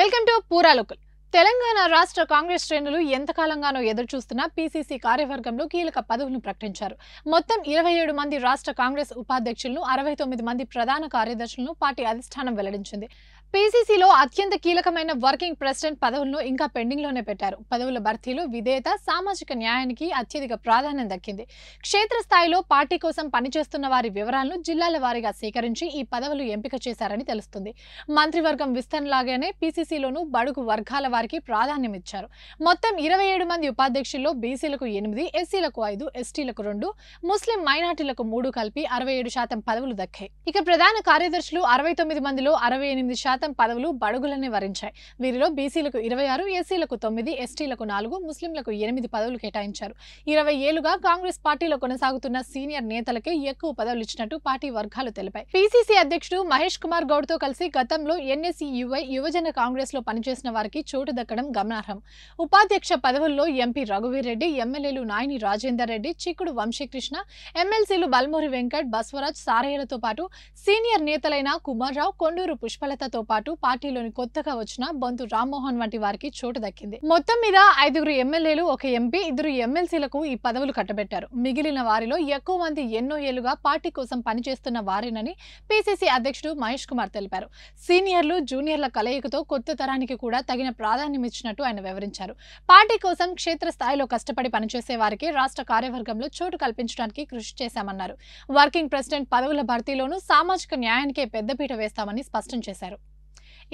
Welcome to పూరా local. Telangana రాష్ట్ర కాంగ్రెస్ శ్రేణులు ఎంతకాలంగానో ఎదురుచూస్తున్న పీసీసీ కార్యవర్గంలో కీలక పదవులను ప్రకటించారు. మొత్తం 27 మంది రాష్ట్ర కాంగ్రెస్ ఉపాధ్యక్షులను, 69 మంది ప్రధాన కార్యదర్శులను పార్టీ అధిష్టానం వెల్లడించింది. పీసీసీలో అత్యంత కీలకమైన వర్కింగ్ ప్రెసిడెంట్ పదవులను ఇంకా పెండింగ్ లోనే పెట్టారు. పదవుల భర్తీలో విధేయత, సామాజిక న్యాయానికి అత్యధిక ప్రాధాన్యం దక్కింది. క్షేత్రస్థాయిలో పార్టీ కోసం పనిచేస్తున్న వారి వివరాలను జిల్లాల వారీగా సేకరించి ఈ పదవులు ఎంపిక చేశారని తెలుస్తుంది. మంత్రివర్గం విస్తరణలాగానే పీసీసీలోనూ బడుగు వర్గాల వారికి ప్రాధాన్యం ఇచ్చారు. మొత్తం 27 మంది ఉపాధ్యక్షుల్లో బీసీలకు 8, ఎస్సీలకు 5, ఎస్టీలకు 2, ముస్లిం మైనార్టీలకు 3 కలిపి 67% పదవులు దక్కాయి. ఇక ప్రధాన కార్యదర్శులు 69 మందిలో 68% పదవులు బడుగులనే వరించాయి. వీరిలో బీసీలకు 26, ఎస్సీలకు 9, ఎస్టీలకు 4, ముస్లింలకు 8 పదవులు కేటాయించారు. 20 ఏళ్లుగా కాంగ్రెస్ పార్టీలో కొనసాగుతున్న సీనియర్ నేతలకే ఎక్కువ పదవులు ఇచ్చినట్టు పార్టీ వర్గాలు తెలిపాయి. పీసీసీ అధ్యక్షుడు మహేష్ కుమార్ గౌడ్ తో కలిసి గతంలో ఎన్ఎస్యుఐ యువజన కాంగ్రెస్ లో పనిచేసిన వారికి చోటు దక్కడం గమనార్హం. ఉపాధ్యక్ష పదవుల్లో ఎంపీ రఘువీర్ రెడ్డి, ఎమ్మెల్యేలు నాయని రాజేందర్ రెడ్డి, చిక్కుడు వంశీకృష్ణ, ఎమ్మెల్సీలు బల్మూరి వెంకట్, బస్వరాజ్, సారయ్యలతో పాటు సీనియర్ నేతలైన కుమార్ రావు, కొండూరు పుష్పలతతో పాటు పార్టీలోని కొత్తగా వచ్చిన బొంతు రామ్మోహన్ వంటి వారికి చోటు దక్కింది. మొత్తం మీద 5 ఎమ్మెల్యేలు, 1 ఎంపీ, 2 ఎమ్మెల్సీలకు ఈ పదవులు కట్టబెట్టారు. మిగిలిన వారిలో ఎక్కువ మంది ఎన్నో ఏళ్లుగా పార్టీ కోసం పనిచేస్తున్న వారేనని పీసీసీ అధ్యక్షుడు మహేష్ కుమార్ తెలిపారు. సీనియర్లు, జూనియర్ల కలయికతో కొత్త తరానికి కూడా తగిన ప్రాధాన్యం ఇచ్చినట్టు ఆయన వివరించారు. పార్టీ కోసం క్షేత్రస్థాయిలో కష్టపడి పనిచేసే వారికి రాష్ట్ర కార్యవర్గంలో చోటు కల్పించడానికి కృషి చేశామన్నారు. వర్కింగ్ ప్రెసిడెంట్ పదవుల భర్తీలోనూ సామాజిక న్యాయానికే పెద్దపీట వేస్తామని స్పష్టం చేశారు.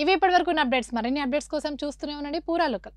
ఇవి ఇప్పటివరకు ఉన్న అప్డేట్స్. మరిన్ని అప్డేట్స్ కోసం చూస్తూనే ఉండండి పూరా లోకల్.